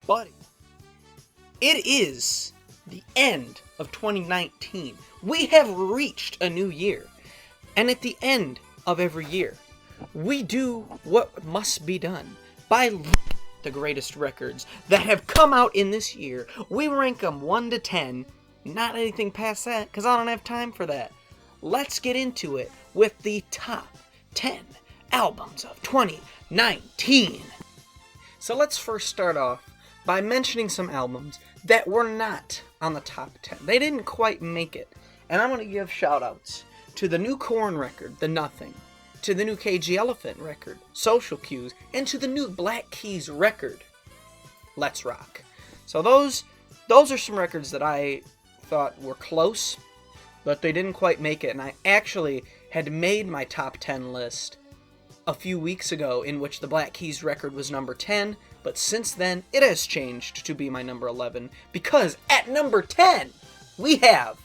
buddy, it is the end of 2019. We have reached a new year. And at the end of every year, we do what must be done by the greatest records that have come out in this year. We rank them 1 to 10, not anything past that, because I don't have time for that. Let's get into it with the top 10 albums of 2019. So let's first start off by mentioning some albums that were not on the top 10. They didn't quite make it. And I'm going to give shout-outs to the new Korn record, The Nothing, to the new KG Elephant record, Social Cues, and to the new Black Keys record, Let's Rock. So those are some records that I thought were close, but they didn't quite make it. And I actually had made my top 10 list a few weeks ago, in which the Black Keys record was number 10, but since then it has changed to be my number 11, because at number 10 we have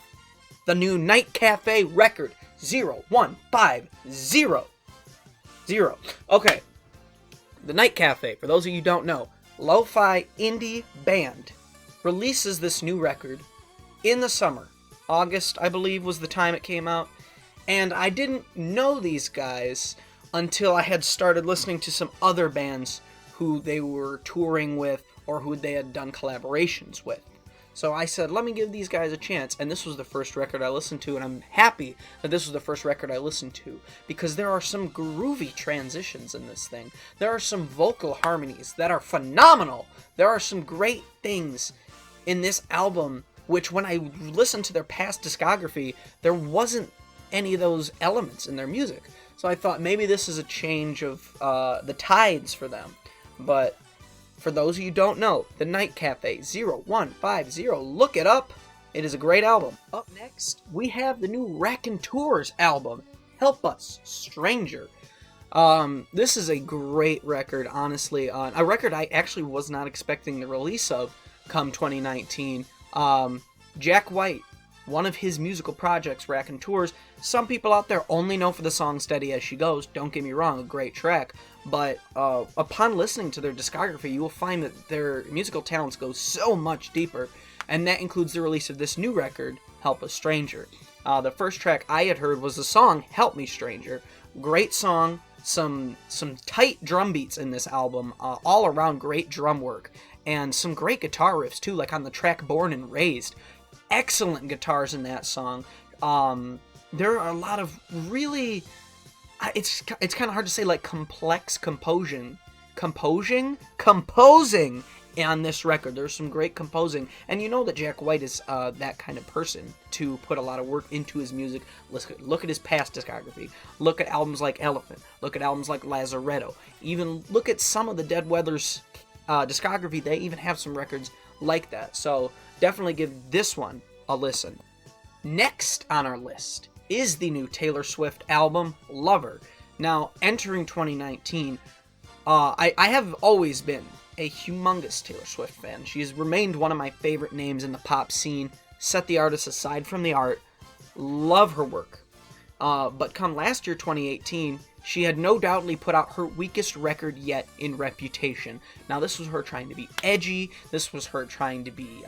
the new Night Café record, 0150. Okay, the Night Café, for those of you who don't know, lo-fi indie band, releases this new record in the summer. August, I believe, was the time it came out, and I didn't know these guys until I had started listening to some other bands who they were touring with or who they had done collaborations with. So I said, let me give these guys a chance, and this was the first record I listened to, and I'm happy that this was the first record I listened to, because there are some groovy transitions in this thing. There are some vocal harmonies that are phenomenal. There are some great things in this album, which when I listened to their past discography, there wasn't any of those elements in their music. So I thought maybe this is a change of the tides for them. But for those of you who don't know, the Night Café 0150, look it up. It is a great album. Up next, we have the new Raconteurs album, Help Us, Stranger. This is a great record, honestly. A record I actually was not expecting the release of come 2019. Jack White, one of his musical projects, Raconteurs, some people out there only know for the song Steady As She Goes. Don't get me wrong, a great track. But upon listening to their discography, you will find that their musical talents go so much deeper. And that includes the release of this new record, Help Us Stranger. The first track I had heard was the song Help Me Stranger. Great song, some tight drum beats in this album, all around great drum work. And some great guitar riffs too, like on the track Born and Raised. Excellent guitars in that song. There are a lot of really, it's kind of hard to say, like complex composing on this record. There's some great composing, and you know that Jack White is that kind of person to put a lot of work into his music. Look at his past discography. Look at albums like Elephant. Look at albums like Lazaretto. Even look at some of the Dead Weather's discography. They even have some records like that. So definitely give this one a listen. Next on our list is the new Taylor Swift album, Lover. Now, entering 2019, I have always been a humongous Taylor Swift fan. She has remained one of my favorite names in the pop scene. Set the artist aside from the art. Love her work. But come last year, 2018, she had no doubtly put out her weakest record yet in Reputation. Now, this was her trying to be edgy. This was her trying to be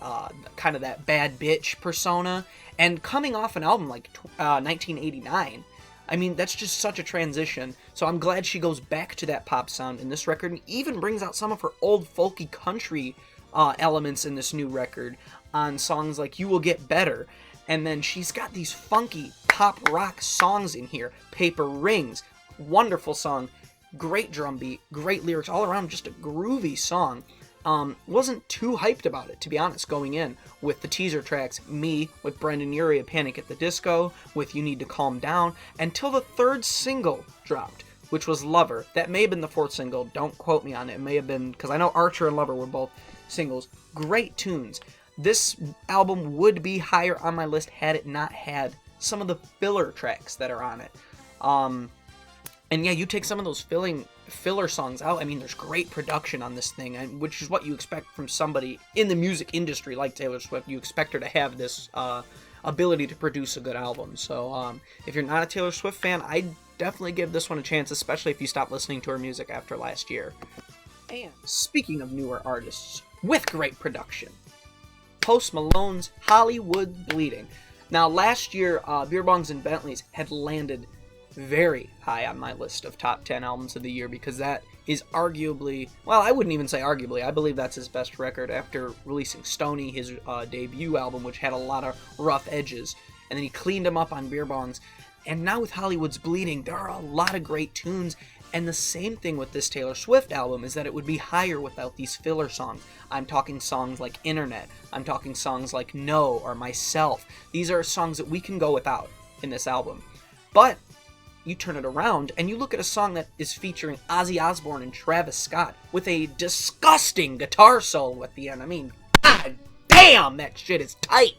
kind of that bad bitch persona. And coming off an album like 1989, I mean, that's just such a transition. So I'm glad she goes back to that pop sound in this record and even brings out some of her old folky country elements in this new record on songs like You Will Get Better. And then she's got these funky pop rock songs in here. Paper Rings, wonderful song, great drum beat, great lyrics, all around just a groovy song. Wasn't too hyped about it, to be honest, going in with the teaser tracks, Me, with Brendan Urie of Panic at the Disco, with You Need to Calm Down, until the third single dropped, which was Lover. That may have been the fourth single, don't quote me on it. It may have been, because I know Archer and Lover were both singles. Great tunes. This album would be higher on my list had it not had some of the filler tracks that are on it. And yeah, you take some of those filler songs out, I mean, there's great production on this thing, which is what you expect from somebody in the music industry like Taylor Swift. You expect her to have this ability to produce a good album. So if you're not a Taylor Swift fan, I'd definitely give this one a chance, especially if you stop listening to her music after last year. And speaking of newer artists, with great production. Post Malone's Hollywood Bleeding. Now, last year, Beer Bongs and Bentleys had landed very high on my list of top 10 albums of the year because that is arguably, well, I wouldn't even say arguably, I believe that's his best record after releasing Stoney, his debut album, which had a lot of rough edges, and then he cleaned them up on Beer Bongs. And now with Hollywood's Bleeding, there are a lot of great tunes, and the same thing with this Taylor Swift album is that it would be higher without these filler songs. I'm talking songs like Internet, I'm talking songs like No or Myself. These are songs that we can go without in this album. But you turn it around and you look at a song that is featuring Ozzy Osbourne and Travis Scott with a disgusting guitar solo at the end. I mean, god damn, that shit is tight.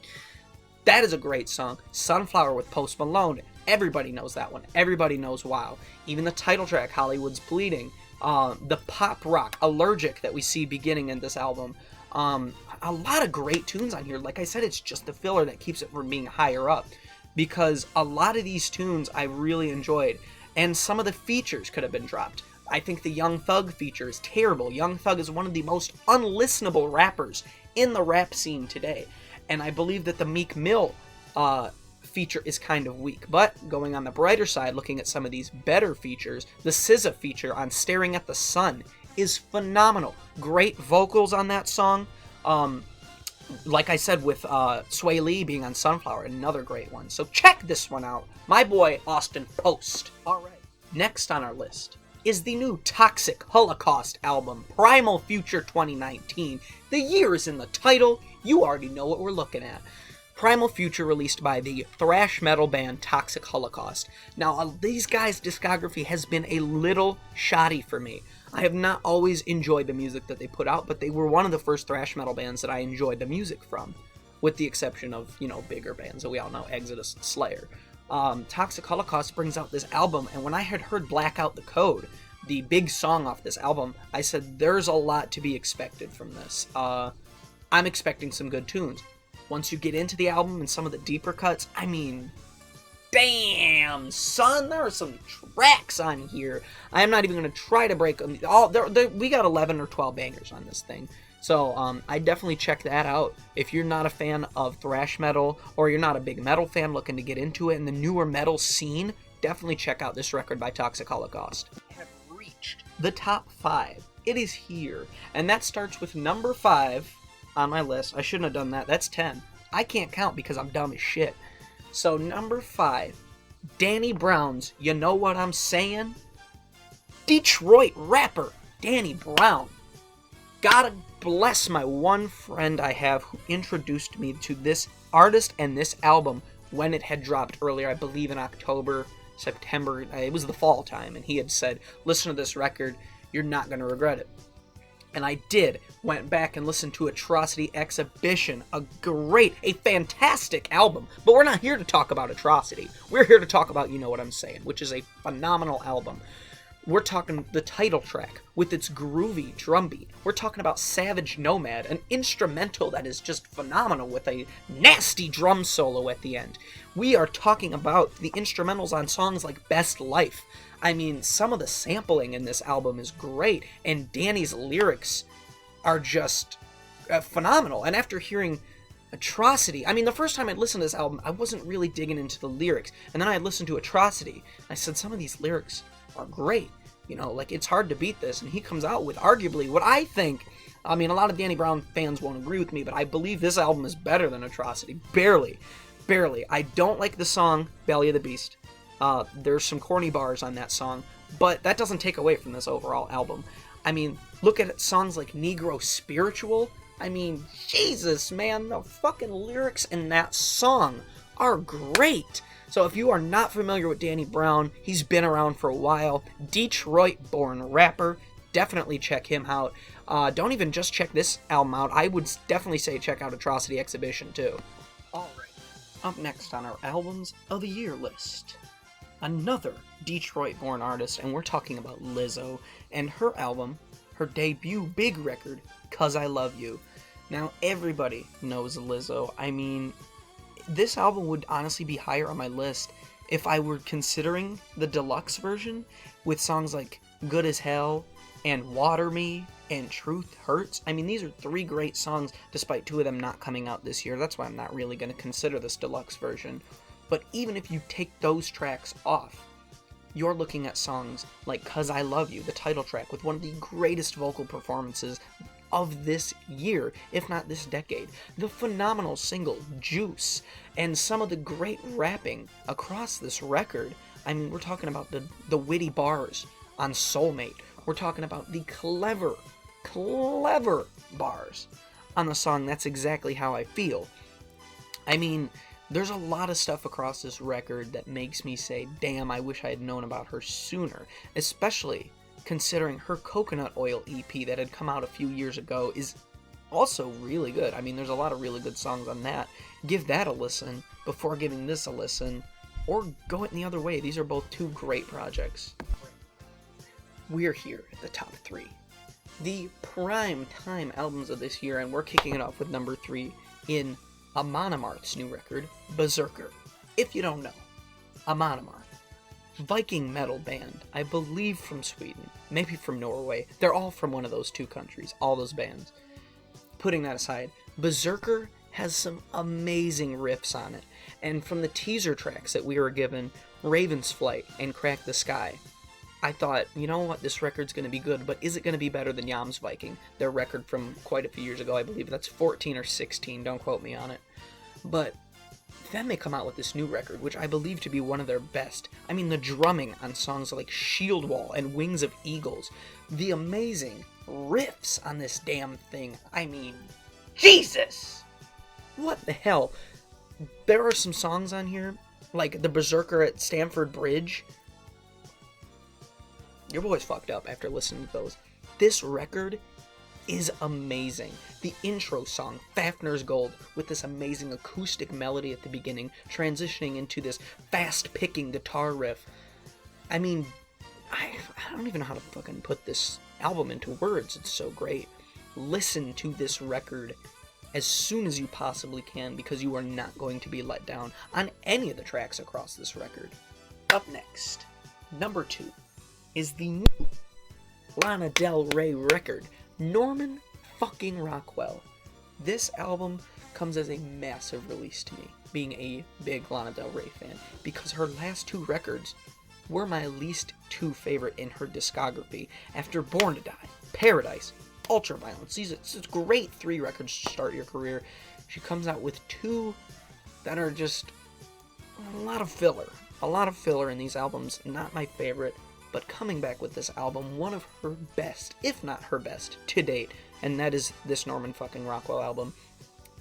That is a great song. Sunflower with Post Malone. Everybody knows that one. Everybody knows Wow. Even the title track, Hollywood's Bleeding. The pop rock, Allergic, that we see beginning in this album. A lot of great tunes on here. Like I said, it's just the filler that keeps it from being higher up. Because a lot of these tunes I really enjoyed. And some of the features could have been dropped. I think the Young Thug feature is terrible. Young Thug is one of the most unlistenable rappers in the rap scene today. And I believe that the Meek Mill feature is kind of weak. But going on the brighter side, looking at some of these better features, the SZA feature on Staring at the Sun is phenomenal. Great vocals on that song. Like I said, with Sway Lee being on Sunflower, another great one. So check this one out. My boy, Austin Post. All right. Next on our list is the new Toxic Holocaust album, Primal Future 2019. The year is in the title. You already know what we're looking at. Primal Future, released by the thrash metal band Toxic Holocaust. Now, these guys' discography has been a little shoddy for me. I have not always enjoyed the music that they put out, but they were one of the first thrash metal bands that I enjoyed the music from, with the exception of, bigger bands that we all know, Exodus and Slayer. Toxic Holocaust brings out this album, and when I had heard Blackout the Code, the big song off this album, I said, there's a lot to be expected from this. I'm expecting some good tunes. Once you get into the album and some of the deeper cuts, I mean, damn, son, there are some tracks on here. I am not even going to try to break them. We got 11 or 12 bangers on this thing. So I definitely check that out. If you're not a fan of thrash metal, or you're not a big metal fan looking to get into it in the newer metal scene, definitely check out this record by Toxic Holocaust. We have reached the top 5. It is here. And that starts with number 5 on my list. I shouldn't have done that. That's 10. I can't count because I'm dumb as shit. So number 5, Danny Brown's You Know What I'm Saying? Detroit rapper Danny Brown. Gotta bless my one friend I have who introduced me to this artist and this album when it had dropped earlier, I believe in October, September. It was the fall time, and he had said, listen to this record, you're not going to regret it. And I did. Went back and listened to Atrocity Exhibition. A fantastic album. But we're not here to talk about Atrocity. We're here to talk about You Know What I'm Saying, which is a phenomenal album. We're talking the title track with its groovy drum beat. We're talking about Savage Nomad, an instrumental that is just phenomenal with a nasty drum solo at the end. We are talking about the instrumentals on songs like Best Life. I mean, some of the sampling in this album is great, and Danny's lyrics are just phenomenal. And after hearing Atrocity, I mean, the first time I listened to this album, I wasn't really digging into the lyrics. And then I listened to Atrocity, and I said, some of these lyrics are great. It's hard to beat this. And he comes out with arguably what I think, a lot of Danny Brown fans won't agree with me, but I believe this album is better than Atrocity. Barely. I don't like the song Belly of the Beast. There's some corny bars on that song, but that doesn't take away from this overall album. Look at songs like Negro Spiritual. Jesus, man, the fucking lyrics in that song are great. So if you are not familiar with Danny Brown, he's been around for a while. Detroit-born rapper. Definitely check him out. Don't even just check this album out. I would definitely say check out Atrocity Exhibition too. Alright, up next on our Albums of the Year list, another Detroit-born artist, and we're talking about Lizzo, and her album, her debut big record, 'Cause I Love You. Now, everybody knows Lizzo. This album would honestly be higher on my list if I were considering the deluxe version with songs like Good as Hell and Water Me and Truth Hurts. I mean, these are 3 great songs, despite 2 of them not coming out this year. That's why I'm not really going to consider this deluxe version. But even if you take those tracks off, you're looking at songs like 'Cause I Love You, the title track, with one of the greatest vocal performances of this year, if not this decade. The phenomenal single, Juice, and some of the great rapping across this record. I mean, we're talking about the witty bars on Soulmate. We're talking about the clever bars on the song That's Exactly How I Feel. I mean, there's a lot of stuff across this record that makes me say, damn, I wish I had known about her sooner, especially considering her Coconut Oil EP that had come out a few years ago is also really good. I mean, there's a lot of really good songs on that. Give that a listen before giving this a listen, or go it in the other way. These are both 2 great projects. We're here at the top 3. The prime time albums of this year, and we're kicking it off with number 3 in Amarth's new record, Berserker. If you don't know, Amarth, Viking metal band, I believe from Sweden, maybe from Norway. They're all from one of those 2 countries, all those bands. Putting that aside, Berserker has some amazing riffs on it, and from the teaser tracks that we were given, Raven's Flight and Crack the Sky, I thought, you know what, this record's going to be good, but is it going to be better than Yams Viking, their record from quite a few years ago? I believe that's 14 or 16, don't quote me on it. But then they come out with this new record, which I believe to be one of their best. I mean, the drumming on songs like Shield Wall and Wings of Eagles, the amazing riffs on this damn thing. I mean, Jesus! What the hell? There are some songs on here, like the Berserker at Stamford Bridge. Your boy's fucked up after listening to those. This record is amazing. The intro song, Fafner's Gold, with this amazing acoustic melody at the beginning, transitioning into this fast-picking guitar riff. I mean, I don't even know how to fucking put this album into words. It's so great. Listen to this record as soon as you possibly can, because you are not going to be let down on any of the tracks across this record. Up next, number 2, is the new Lana Del Rey record, Norman fucking Rockwell. This album comes as a massive release to me, being a big Lana Del Rey fan, because her last 2 records were my least 2 favorite in her discography. After Born to Die, Paradise, Ultraviolence, it's great 3 records to start your career. She comes out with 2 that are just a lot of filler in these albums. Not my favorite, but coming back with this album, one of her best, if not her best, to date, and that is this Norman fucking Rockwell album.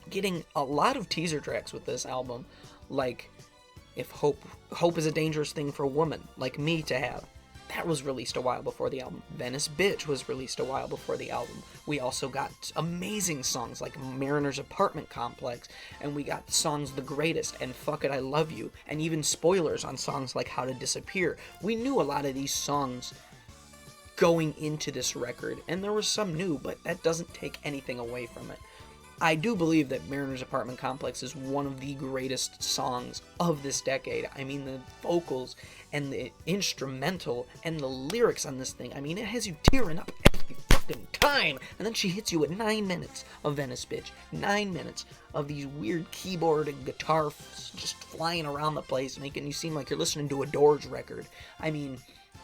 Getting a lot of teaser tracks with this album, like If Hope is a Dangerous Thing for a Woman Like Me to Have. That was released a while before the album. Venice Bitch was released a while before the album. We also got amazing songs like Mariner's Apartment Complex, and we got songs The Greatest and Fuck It, I Love You, and even spoilers on songs like How to Disappear. We knew a lot of these songs going into this record, and there was some new, but that doesn't take anything away from it. I do believe that Mariner's Apartment Complex is one of the greatest songs of this decade. I mean, the vocals and the instrumental and the lyrics on this thing, I mean, it has you tearing up every fucking time. And then she hits you with 9 minutes of Venice Bitch. 9 minutes of these weird keyboard and guitar just flying around the place, making you seem like you're listening to a Doors record. I mean,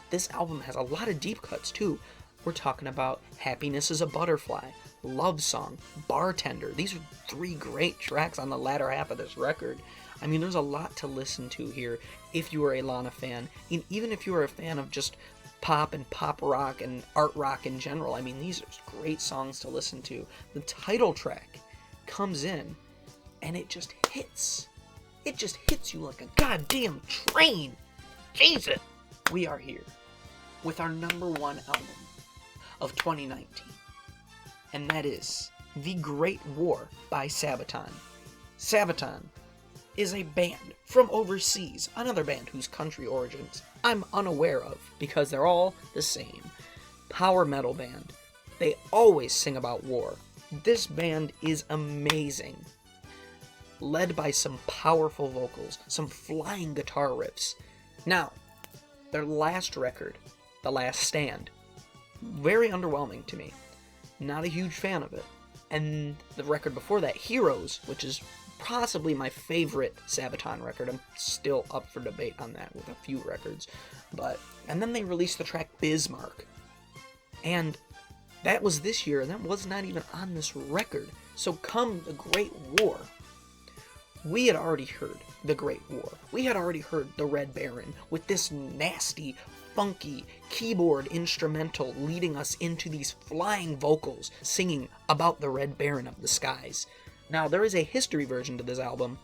this album has a lot of deep cuts, too. We're talking about Happiness is a Butterfly, Love Song, Bartender. These are 3 great tracks on the latter half of this record. I mean, there's a lot to listen to here if you are a Lana fan, and even if you are a fan of just pop and pop rock and art rock in general. I mean, these are great songs to listen to. The title track comes in, and it just hits. It just hits you like a goddamn train. Jesus! We are here with our number 1 album of 2019. And that is The Great War by Sabaton. Sabaton is a band from overseas, another band whose country origins I'm unaware of, because they're all the same. Power metal band. They always sing about war. This band is amazing. Led by some powerful vocals, some flying guitar riffs. Now, their last record, The Last Stand, very underwhelming to me. Not a huge fan of it. And the record before that, Heroes, which is possibly my favorite Sabaton record. I'm still up for debate on that with a few records. And then they released the track Bismarck. And that was this year, and that was not even on this record. So come the Great War, we had already heard the Great War. We had already heard the Red Baron with this nasty, funky keyboard instrumental leading us into these flying vocals singing about the Red Baron of the skies. Now, there is a history version to this album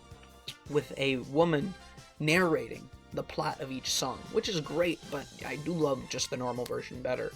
with a woman narrating the plot of each song, which is great, but I do love just the normal version better.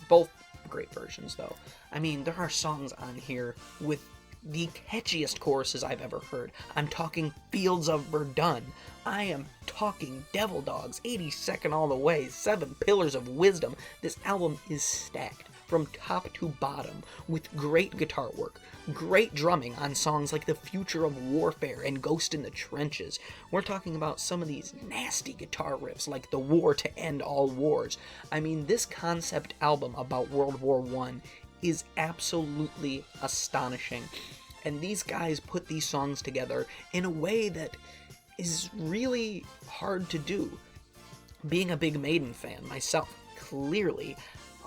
Both great versions, though. I mean, there are songs on here with the catchiest choruses I've ever heard. I'm talking Fields of Verdun. I am talking Devil Dogs, 82nd All the Way, 7 Pillars of Wisdom. This album is stacked from top to bottom with great guitar work, great drumming on songs like The Future of Warfare and Ghost in the Trenches. We're talking about some of these nasty guitar riffs like The War to End All Wars. I mean, this concept album about World War I is absolutely astonishing. And these guys put these songs together in a way that is really hard to do. Being a big Maiden fan myself, clearly,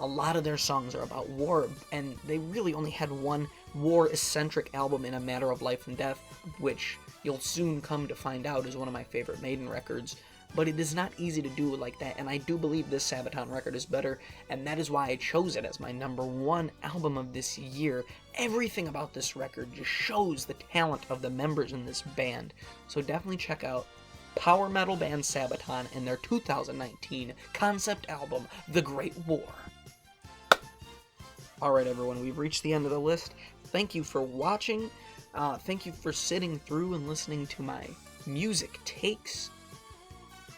a lot of their songs are about war, and they really only had one war-eccentric album in A Matter of Life and Death, which you'll soon come to find out is one of my favorite Maiden records. But it is not easy to do it like that, and I do believe this Sabaton record is better, and that is why I chose it as my #1 album of this year. Everything about this record just shows the talent of the members in this band. So definitely check out power metal band Sabaton and their 2019 concept album, The Great War. Alright everyone, we've reached the end of the list. Thank you for watching. Thank you for sitting through and listening to my music takes.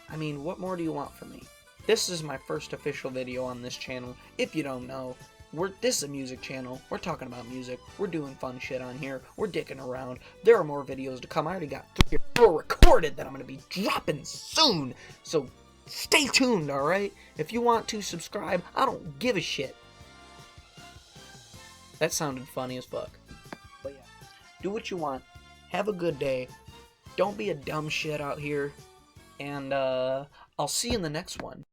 I mean, what more do you want from me? This is my first official video on this channel. If you don't know, this is a music channel. We're talking about music. We're doing fun shit on here. We're dicking around. There are more videos to come. I already got 3 or 4 recorded that I'm going to be dropping soon. So stay tuned, alright? If you want to subscribe, I don't give a shit. That sounded funny as fuck. But yeah, do what you want. Have a good day. Don't be a dumb shit out here. And I'll see you in the next one.